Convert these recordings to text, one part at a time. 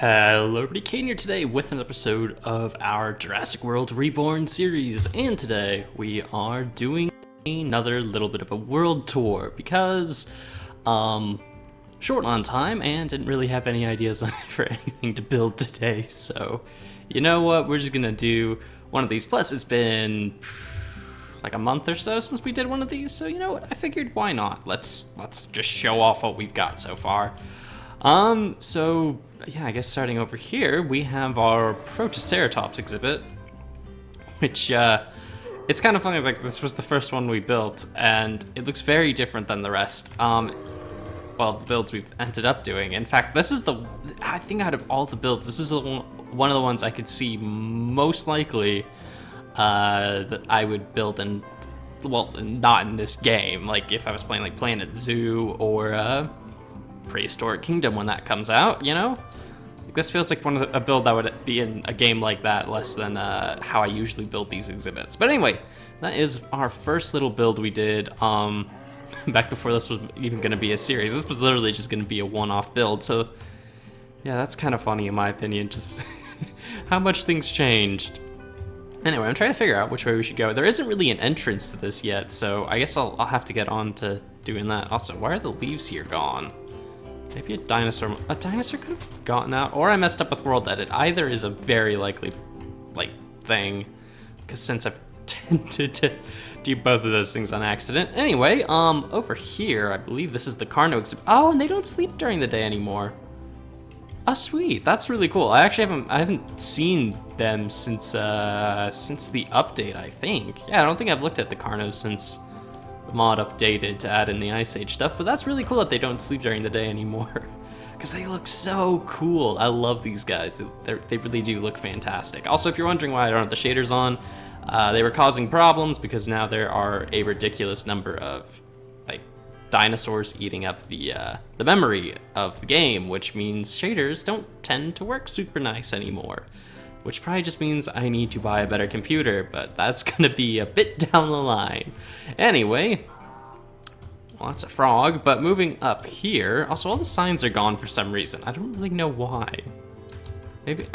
Hello everybody, Kane here today with an episode of our Jurassic World Reborn series, and today we are doing another little bit of a world tour because, short on time and didn't really have any ideas for anything to build today, so you know what, we're just gonna do one of these. Plus it's been like a month or so since we did one of these, so you know what, I figured why not, let's just show off what we've got so far. So yeah, I guess starting over here, we have our Protoceratops exhibit, which, it's kind of funny, like, this was the first one we built, and it looks very different than the rest, well, the builds we've ended up doing. In fact, this is I think out of all the builds, this is one of the ones I could see most likely, that I would build in, well, not in this game, like, if I was playing, like, Planet Zoo, or, Prehistoric Kingdom when that comes out, you know? This feels like a build that would be in a game like that, less than how I usually build these exhibits. But anyway, that is our first little build we did back before this was even going to be a series. This was literally just going to be a one-off build, so yeah, that's kind of funny in my opinion, just how much things changed. Anyway, I'm trying to figure out which way we should go. There isn't really an entrance to this yet, so I guess I'll have to get on to doing that. Also, why are the leaves here gone? Maybe a dinosaur could have gotten out, or I messed up with world edit. Either is a very likely, like, thing, because since I've tended to do both of those things on accident. Anyway, over here, I believe this is the Carno exhibit. Oh, and they don't sleep during the day anymore. Oh, sweet, that's really cool. I haven't seen them since the update, I think. Yeah, I don't think I've looked at the Carnos since the mod updated to add in the Ice Age stuff, but that's really cool that they don't sleep during the day anymore, because they look so cool. I love these guys. They really do look fantastic. Also, if you're wondering why I don't have the shaders on, they were causing problems because now there are a ridiculous number of, like, dinosaurs eating up the memory of the game, which means shaders don't tend to work super nice anymore. Which probably just means I need to buy a better computer, but that's gonna be a bit down the line. Anyway, well, that's a frog, but moving up here, also all the signs are gone for some reason. I don't really know why. Maybe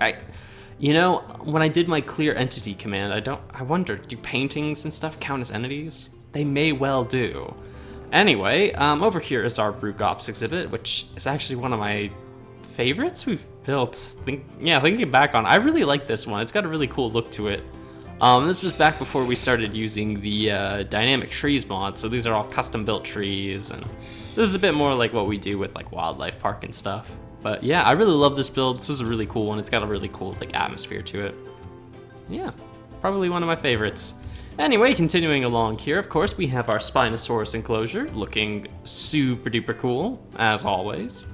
you know, when I did my clear entity command, I wonder, do paintings and stuff count as entities? They may well do. Anyway, over here is our Rugops exhibit, which is actually one of my favorites we've built. Thinking back on, I really like this one. It's got a really cool look to it. This was back before we started using the dynamic trees mod, so these are all custom built trees, and this is a bit more like what we do with, like, Wildlife Park and stuff. But yeah, I really love this build. This is a really cool one. It's got a really cool, like, atmosphere to it. Yeah, probably one of my favorites. Anyway, continuing along here, of course, we have our Spinosaurus enclosure, looking super duper cool, as always.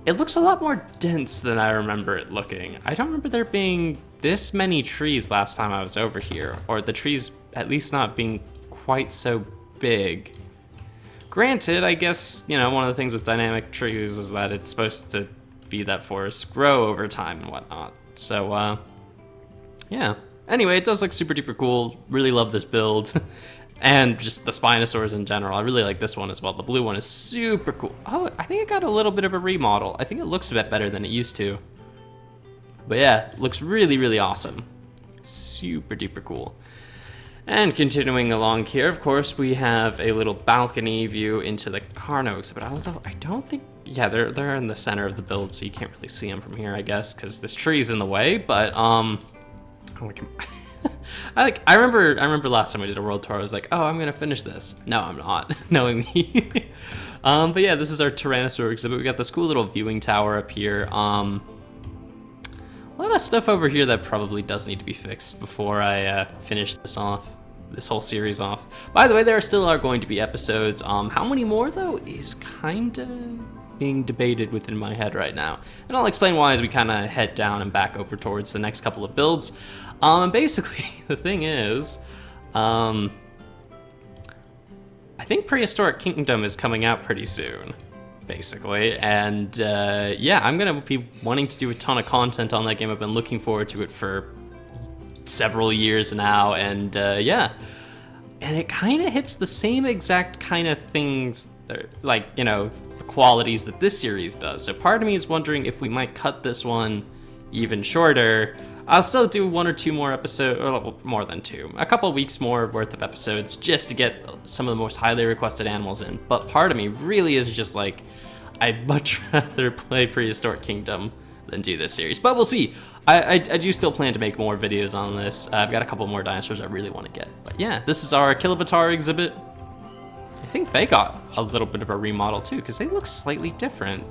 It looks a lot more dense than I remember it looking. I don't remember there being this many trees last time I was over here, or the trees at least not being quite so big. Granted, I guess, you know, one of the things with dynamic trees is that it's supposed to be that forests grow over time and whatnot. So, yeah. Anyway, it does look super duper cool. Really love this build. And just the Spinosaurs in general. I really like this one as well. The blue one is super cool. Oh, I think it got a little bit of a remodel. I think it looks a bit better than it used to. But yeah, it looks really, really awesome. Super duper cool. And continuing along here, of course, we have a little balcony view into the Carno exhibit. Although I don't think, yeah, they're in the center of the build, so you can't really see them from here, I guess, because this tree's in the way. But I remember last time we did a world tour, I was like, oh, I'm gonna finish this. No, I'm not, knowing me. But yeah, this is our Tyrannosaur exhibit. We got this cool little viewing tower up here. A lot of stuff over here that probably does need to be fixed before I finish this whole series off. By the way, there still are going to be episodes. How many more, though, is kinda being debated within my head right now. And I'll explain why as we kind of head down and back over towards the next couple of builds. Basically, the thing is, I think Prehistoric Kingdom is coming out pretty soon, basically, and yeah, I'm gonna be wanting to do a ton of content on that game. I've been looking forward to it for several years now, and yeah, and it kind of hits the same exact kind of things, like, you know, the qualities that this series does. So part of me is wondering if we might cut this one even shorter. I'll still do 1 or 2 more episodes, or more than 2, a couple weeks more worth of episodes just to get some of the most highly requested animals in. But part of me really is just like, I'd much rather play Prehistoric Kingdom than do this series. But we'll see. I do still plan to make more videos on this. I've got a couple more dinosaurs I really want to get. But yeah, this is our Herbivore Exhibit. I think they got a little bit of a remodel too, because they look slightly different.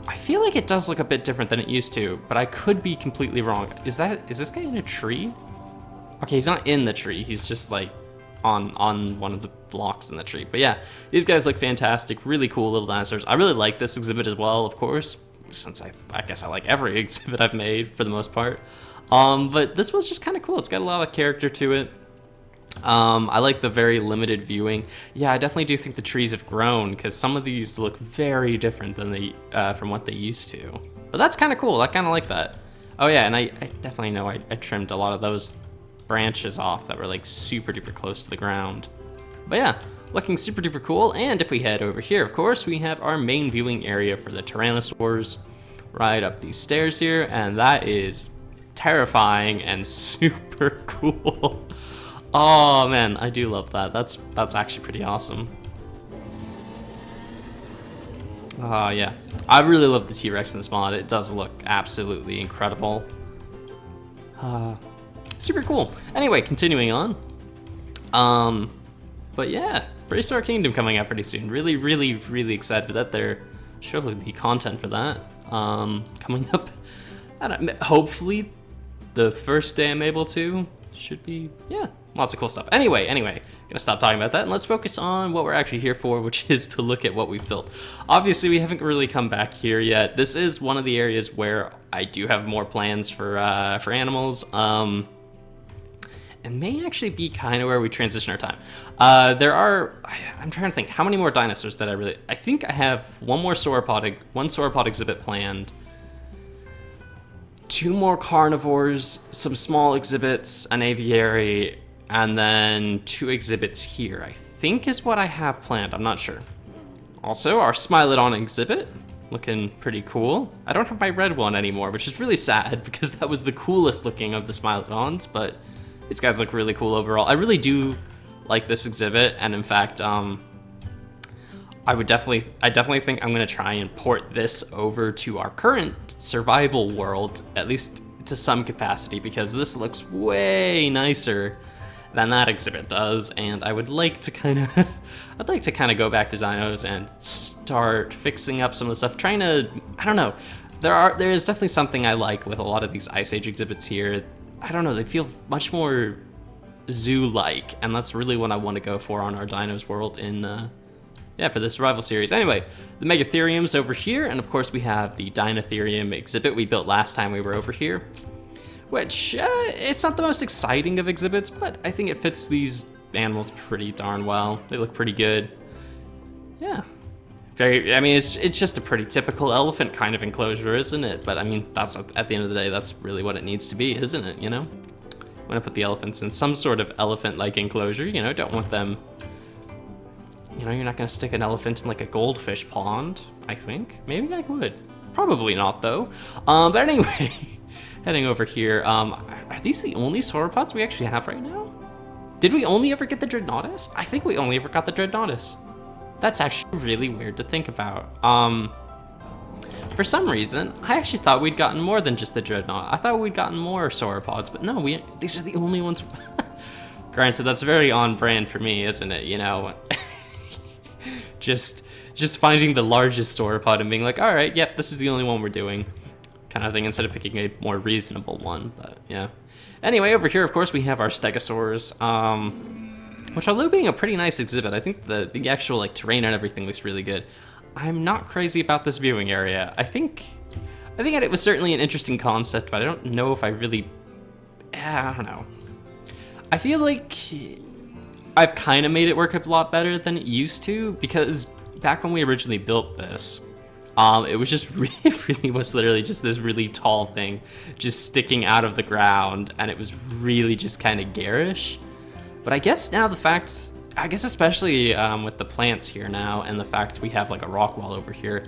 I feel like it does look a bit different than it used to, but I could be completely wrong. Is this guy in a tree? Okay, he's not in the tree. He's just like on one of the blocks in the tree. But yeah, these guys look fantastic. Really cool little dinosaurs. I really like this exhibit as well, of course, since I guess I like every exhibit I've made for the most part. But this was just kind of cool. It's got a lot of character to it. I like the very limited viewing. Yeah, I definitely do think the trees have grown, because some of these look very different than they from what they used to. But that's kind of cool. I kind of like that. Oh yeah, and I definitely know I trimmed a lot of those branches off that were like super duper close to the ground. But yeah, looking super duper cool. And if we head over here, of course, we have our main viewing area for the Tyrannosaurs right up these stairs here, and that is terrifying and super cool. Oh man, I do love that. That's actually pretty awesome. Yeah, I really love the T-Rex in this mod. It does look absolutely incredible. Super cool. Anyway, continuing on. But yeah, Prehistoric Kingdom coming out pretty soon. Really, really, really excited for that. There should be content for that coming up. Hopefully, the first day I'm able to. Should be, yeah, lots of cool stuff. Anyway, gonna stop talking about that and let's focus on what we're actually here for, which is to look at what we've built. Obviously, we haven't really come back here yet. This is one of the areas where I do have more plans for animals. And may actually be kind of where we transition our time. I'm trying to think, how many more dinosaurs did I think I have one sauropod exhibit planned, 2 more carnivores, some small exhibits, an aviary, and then 2 exhibits here, I think is what I have planned. I'm not sure. Also, our Smilodon exhibit, looking pretty cool. I don't have my red one anymore, which is really sad because that was the coolest looking of the Smilodons, but these guys look really cool overall. I really do like this exhibit, and in fact, I definitely think I'm gonna try and port this over to our current survival world, at least to some capacity, because this looks way nicer than that exhibit does, and I would like to kind of, go back to dinos and start fixing up some of the stuff, trying to, I don't know, there is definitely something I like with a lot of these Ice Age exhibits here. I don't know, they feel much more zoo-like, and that's really what I want to go for on our Dinos world in, for the survival series. Anyway, the Megatherium's over here, and of course we have the Dinotherium exhibit we built last time we were over here, which, it's not the most exciting of exhibits, but I think it fits these animals pretty darn well. They look pretty good. Yeah. I mean, it's just a pretty typical elephant kind of enclosure, isn't it? But I mean, that's, at the end of the day, that's really what it needs to be, isn't it, you know? I'm gonna put the elephants in some sort of elephant-like enclosure, you know, don't want them, you know, you're not gonna stick an elephant in like a goldfish pond, I think. Maybe I would. Probably not, though. But anyway, heading over here, are these the only sauropods we actually have right now? Did we only ever get the Dreadnoughtus? I think we only ever got the Dreadnoughtus. That's actually really weird to think about. For some reason, I actually thought we'd gotten more than just the Dreadnought. I thought we'd gotten more sauropods, but no, these are the only ones. Granted, that's very on brand for me, isn't it? You know, just finding the largest sauropod and being like, all right, yep, this is the only one we're doing, kind of thing, instead of picking a more reasonable one. But yeah. Anyway, over here, of course, we have our Stegosaurus. Which, although being a pretty nice exhibit, I think the actual like terrain and everything looks really good. I'm not crazy about this viewing area. I think it was certainly an interesting concept, but I don't know if I really, I don't know. I feel like I've kind of made it work a lot better than it used to, because back when we originally built this, it was just really was literally just this really tall thing just sticking out of the ground, and it was really just kind of garish. But I guess now I guess especially with the plants here now and the fact we have like a rock wall over here,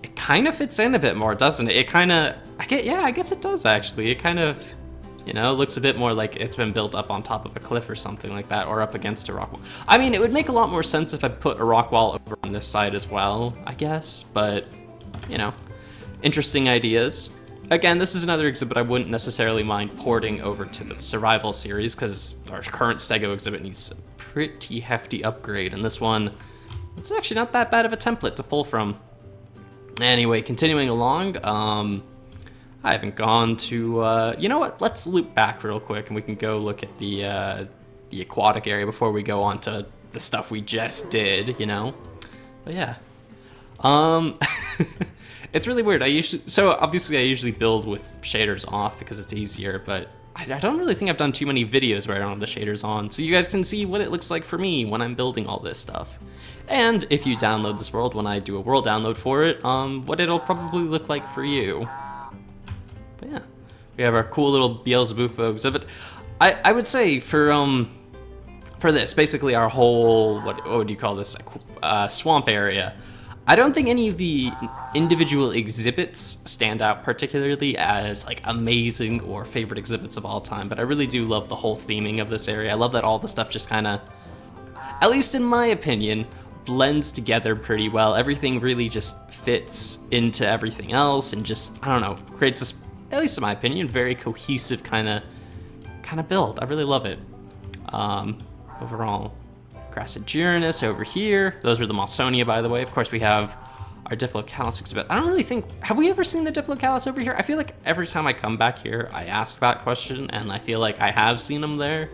it kind of fits in a bit more, doesn't it? It kind of, I guess it does actually. It kind of, you know, looks a bit more like it's been built up on top of a cliff or something like that, or up against a rock wall. I mean, it would make a lot more sense if I put a rock wall over on this side as well, I guess, but, you know, interesting ideas. Again, this is another exhibit I wouldn't necessarily mind porting over to the survival series, because our current Stego exhibit needs a pretty hefty upgrade, and this one, it's actually not that bad of a template to pull from. Anyway, continuing along, I haven't gone to, you know what, let's loop back real quick and we can go look at the aquatic area before we go on to the stuff we just did, you know? But yeah. It's really weird. So obviously I usually build with shaders off because it's easier, but I don't really think I've done too many videos where I don't have the shaders on, so you guys can see what it looks like for me when I'm building all this stuff. And if you download this world, when I do a world download for it, what it'll probably look like for you. But yeah, we have our cool little Beelzebufo exhibit. I would say for this, basically our whole, what would you call this, swamp area, I don't think any of the individual exhibits stand out particularly as like amazing or favorite exhibits of all time, but I really do love the whole theming of this area. I love that all the stuff just kind of, at least in my opinion, blends together pretty well. Everything really just fits into everything else and just, I don't know, creates this, at least in my opinion, very cohesive kind of build. I really love it. Overall. Uranus over here. Those are the Mawsonia, by the way. Of course, we have our Diplocalus exhibit. I don't really think, have we ever seen the Diplocalus over here? I feel like every time I come back here, I ask that question, and I feel like I have seen them there.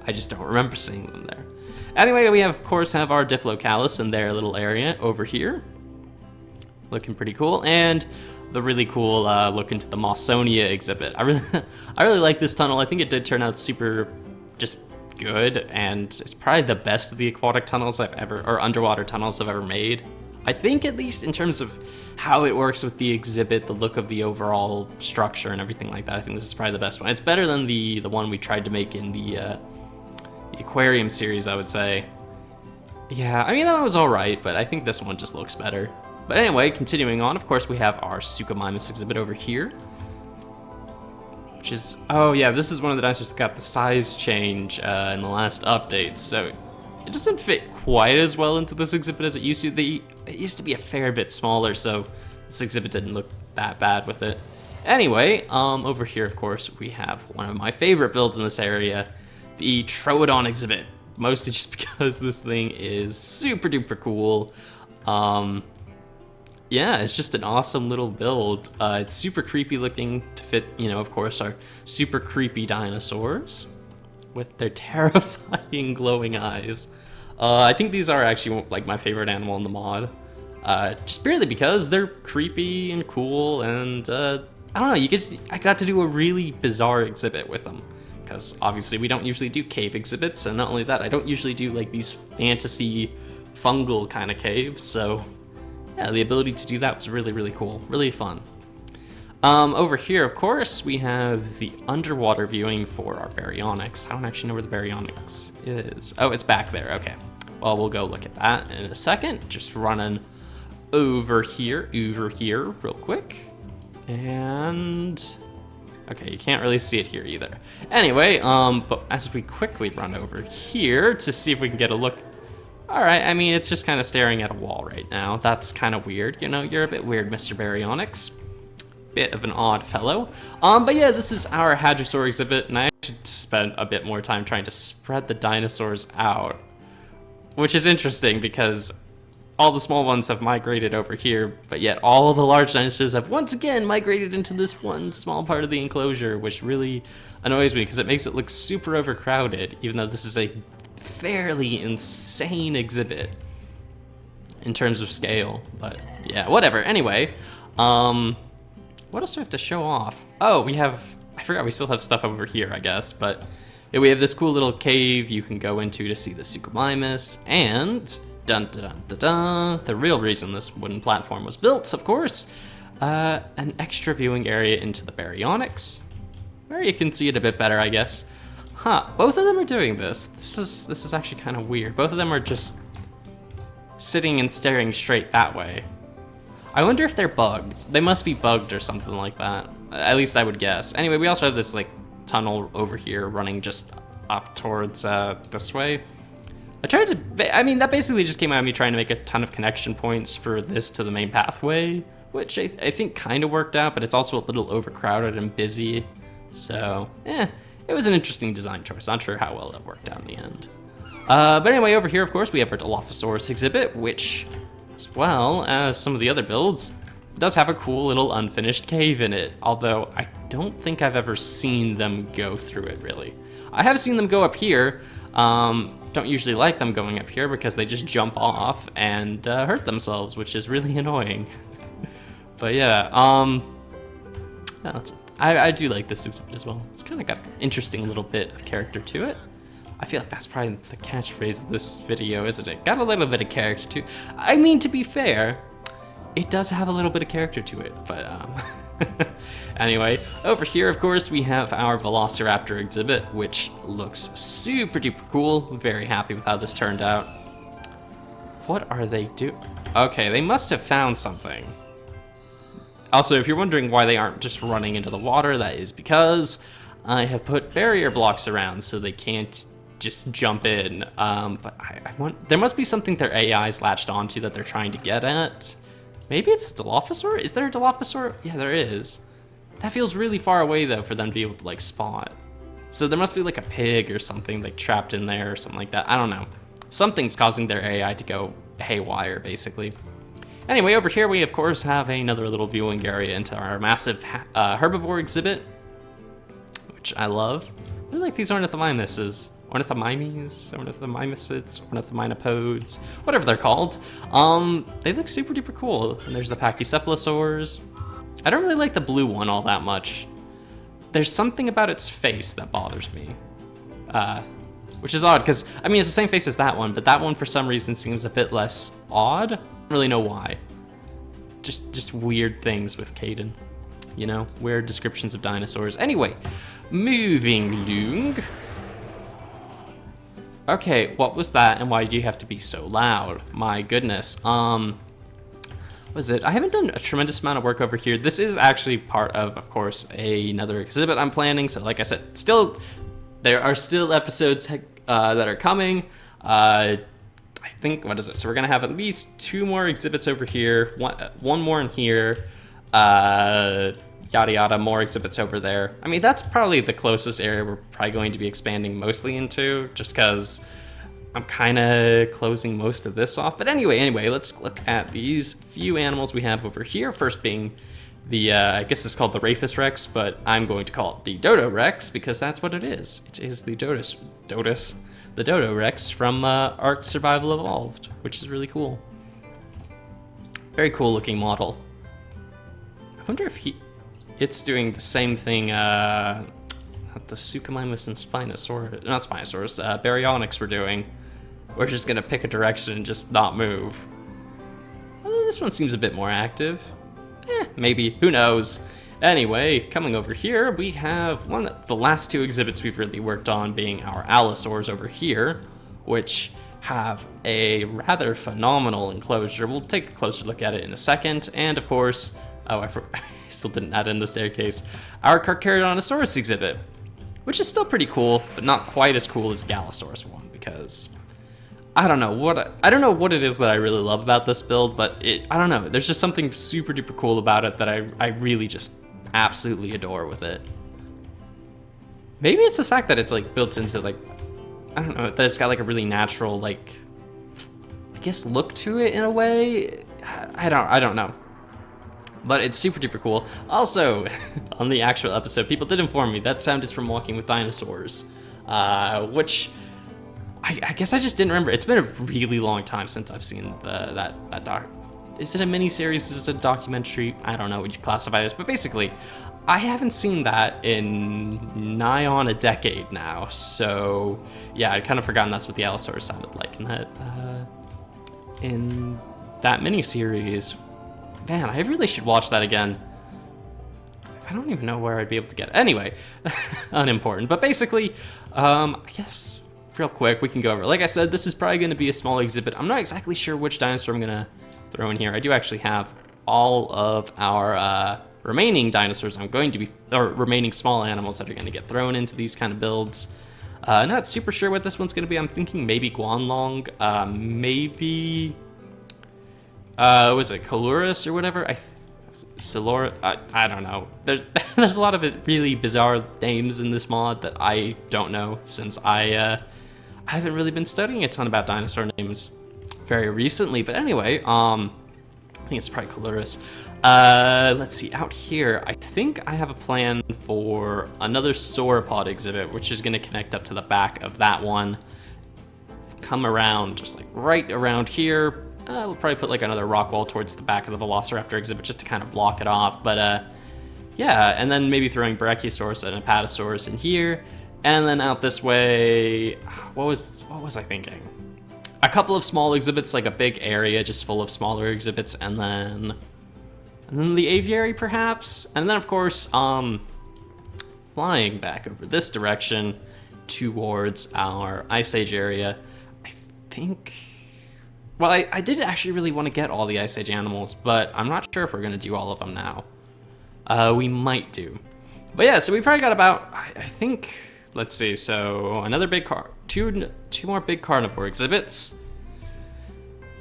I just don't remember seeing them there. Anyway, we have, of course, have our Diplocalus in their little area over here. Looking pretty cool. And the really cool look into the Mawsonia exhibit. I really like this tunnel. I think it did turn out super just good, and it's probably the best of the aquatic tunnels I've ever, or underwater tunnels I've ever made. I think, at least in terms of how it works with the exhibit, the look of the overall structure and everything like that, I think this is probably the best one. It's better than the one we tried to make in the aquarium series, I would say. Yeah, I mean, that one was alright, but I think this one just looks better. But anyway, continuing on, of course, we have our Suchomimus exhibit over here. Which is, oh yeah, this is one of the dinosaurs that got the size change in the last update, so it doesn't fit quite as well into this exhibit as it used to. It used to be a fair bit smaller, so this exhibit didn't look that bad with it. Anyway, over here, of course, we have one of my favorite builds in this area, the Troodon exhibit. Mostly just because this thing is super duper cool. Yeah, it's just an awesome little build. It's super creepy looking to fit, you know, of course, our super creepy dinosaurs with their terrifying glowing eyes. I think these are actually like my favorite animal in the mod. Just purely because they're creepy and cool, and I don't know, I got to do a really bizarre exhibit with them. Because obviously we don't usually do cave exhibits, and not only that, I don't usually do like these fantasy fungal kind of caves, so yeah, the ability to do that was really, really cool, really fun. Over here, of course, we have the underwater viewing for our Baryonyx. I don't actually know where the Baryonyx is. Oh, it's back there, okay. Well, we'll go look at that in a second. Just running over here real quick. And okay, you can't really see it here either. Anyway, but as we quickly run over here to see if we can get a look. All right, I mean, it's just kind of staring at a wall right now. That's kind of weird. You know, you're a bit weird, Mr. Baryonyx. Bit of an odd fellow. But yeah, this is our Hadrosaur exhibit, and I actually spent a bit more time trying to spread the dinosaurs out, which is interesting because all the small ones have migrated over here, but yet all the large dinosaurs have once again migrated into this one small part of the enclosure, which really annoys me because it makes it look super overcrowded, even though this is a fairly insane exhibit in terms of scale. But yeah, whatever. Anyway, what else do we have to show off? Oh, I forgot we still have stuff over here, I guess, but yeah, we have this cool little cave you can go into to see the Suchomimus, and dun dun dun dun dun, the real reason this wooden platform was built, of course, an extra viewing area into the Baryonyx, where you can see it a bit better, I guess. Huh, both of them are doing this. This is actually kind of weird. Both of them are just sitting and staring straight that way. I wonder if they're bugged. They must be bugged or something like that. At least I would guess. Anyway, we also have this like tunnel over here running just up towards this way. I mean, that basically just came out of me trying to make a ton of connection points for this to the main pathway, which I think kind of worked out, but it's also a little overcrowded and busy. So, it was an interesting design choice. Not sure how well that worked out in the end. But anyway, over here, of course, we have our Dilophosaurus exhibit, which, as well as some of the other builds, does have a cool little unfinished cave in it, although I don't think I've ever seen them go through it, really. I have seen them go up here. Don't usually like them going up here because they just jump off and hurt themselves, which is really annoying. But yeah, I do like this exhibit as well. It's kind of got an interesting little bit of character to it. I feel like that's probably the catchphrase of this video, isn't it? Got a little bit of character to it. I mean, to be fair, it does have a little bit of character to it, but anyway, over here, of course, we have our Velociraptor exhibit, which looks super duper cool. Very happy with how this turned out. What are they doing? Okay, they must have found something. Also, if you're wondering why they aren't just running into the water, that is because I have put barrier blocks around so they can't just jump in. But there must be something their AI's latched onto that they're trying to get at. Maybe it's a Dilophosaur? Is there a Dilophosaur? Yeah, there is. That feels really far away, though, for them to be able to, like, spot. So there must be, like, a pig or something, like, trapped in there or something like that. I don't know. Something's causing their AI to go haywire, basically. Anyway, over here we, of course, have another little viewing area into our massive Herbivore exhibit, which I love. I really like these ornithomimises. Ornithomimises, ornithominopods, whatever they're called. They look super duper cool. And there's the Pachycephalosaurs. I don't really like the blue one all that much. There's something about its face that bothers me. Which is odd, because, I mean, it's the same face as that one, but that one for some reason seems a bit less odd. I don't really know why. Just weird things with Caden. You know, weird descriptions of dinosaurs. Anyway, moving along. Okay, what was that, and why do you have to be so loud? My goodness. What was it? I haven't done a tremendous amount of work over here. This is actually part of course, another exhibit I'm planning. So like I said, there are still episodes that are coming. I think, what is it? So we're gonna have at least 2 more exhibits over here, one more in here, yada yada, more exhibits over there. I mean, that's probably the closest area we're probably going to be expanding mostly into, just because I'm kind of closing most of this off. But anyway, let's look at these few animals we have over here. First being the, I guess it's called the Rhesus Rex, but I'm going to call it the Dodo Rex because that's what it is. It is the the Dodo Rex from Ark Survival Evolved, which is really cool. Very cool looking model. I wonder if it's doing the same thing that the Suchomimus and Baryonyx were doing. We're just gonna pick a direction and just not move. This one seems a bit more active. Maybe, who knows? Anyway, coming over here, we have one of the last 2 exhibits we've really worked on being our Allosaurs over here, which have a rather phenomenal enclosure. We'll take a closer look at it in a second. And of course, I still didn't add in the staircase, our Carcharodontosaurus exhibit, which is still pretty cool, but not quite as cool as the Allosaurus one, because I don't know what it is that I really love about this build, but I don't know, there's just something super duper cool about it that I really just absolutely adore with it. Maybe it's the fact that it's like built into, like, I don't know, that it's got like a really natural, like, I guess look to it in a way. I don't know. But it's super duper cool. Also, on the actual episode, people did inform me that sound is from Walking with Dinosaurs, which I guess I just didn't remember. It's been a really long time since I've seen that doc. Is it a mini-series? Is it a documentary? I don't know what you classify it as, but basically, I haven't seen that in nigh on a decade now. So yeah, I'd kind of forgotten that's what the Allosaurus sounded like in that mini-series. Man, I really should watch that again. I don't even know where I'd be able to get it. Anyway, unimportant. But basically, I guess real quick, we can go over. Like I said, this is probably going to be a small exhibit. I'm not exactly sure which dinosaur I'm going to throw in here. I do actually have all of our remaining dinosaurs I'm going to be, or remaining small animals that are going to get thrown into these kind of builds. Not super sure what this one's going to be. I'm thinking maybe Guanlong, maybe, was it Calurus or whatever? I don't know. There's a lot of really bizarre names in this mod that I don't know, since I haven't really been studying a ton about dinosaur names very recently. But anyway, I think it's probably Calurus. Let's see, out here, I think I have a plan for another sauropod exhibit, which is going to connect up to the back of that one. Come around, just like right around here. We'll probably put like another rock wall towards the back of the Velociraptor exhibit just to kind of block it off. But yeah, and then maybe throwing Brachiosaurus and Apatosaurus in here. And then out this way, what was I thinking? A couple of small exhibits, like a big area just full of smaller exhibits, and then the aviary perhaps. And then of course, flying back over this direction towards our Ice Age area. I think, well, I did actually really want to get all the Ice Age animals, but I'm not sure if we're gonna do all of them now. We might do. But yeah, so we probably got about, I think, let's see, so another big two more big carnivore exhibits.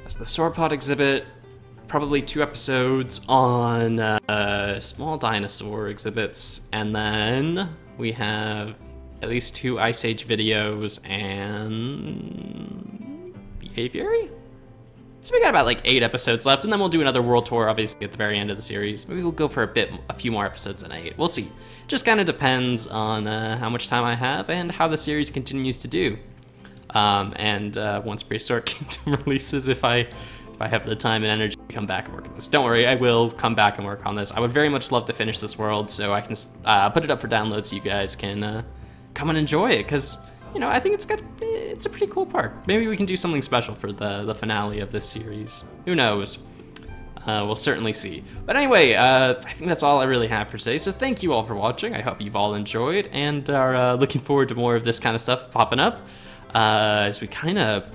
That's the Sauropod exhibit, probably 2 episodes on small dinosaur exhibits, and then we have at least 2 Ice Age videos and the aviary? So we got about like 8 episodes left, and then we'll do another world tour, obviously, at the very end of the series. Maybe we'll go for a few more episodes than 8. We'll see. Just kind of depends on how much time I have and how the series continues to do. And once Prehistoric Kingdom releases, if I have the time and energy to come back and work on this. Don't worry, I will come back and work on this. I would very much love to finish this world so I can put it up for download so you guys can come and enjoy it, because you know, I think it's a pretty cool park. Maybe we can do something special for the finale of this series. Who knows? We'll certainly see. But anyway, I think that's all I really have for today. So thank you all for watching. I hope you've all enjoyed and are looking forward to more of this kind of stuff popping up as we kind of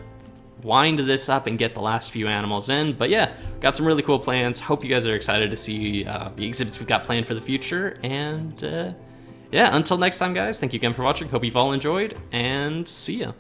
wind this up and get the last few animals in. But yeah, got some really cool plans. Hope you guys are excited to see the exhibits we've got planned for the future. And yeah, until next time, guys, thank you again for watching. Hope you've all enjoyed, and see ya.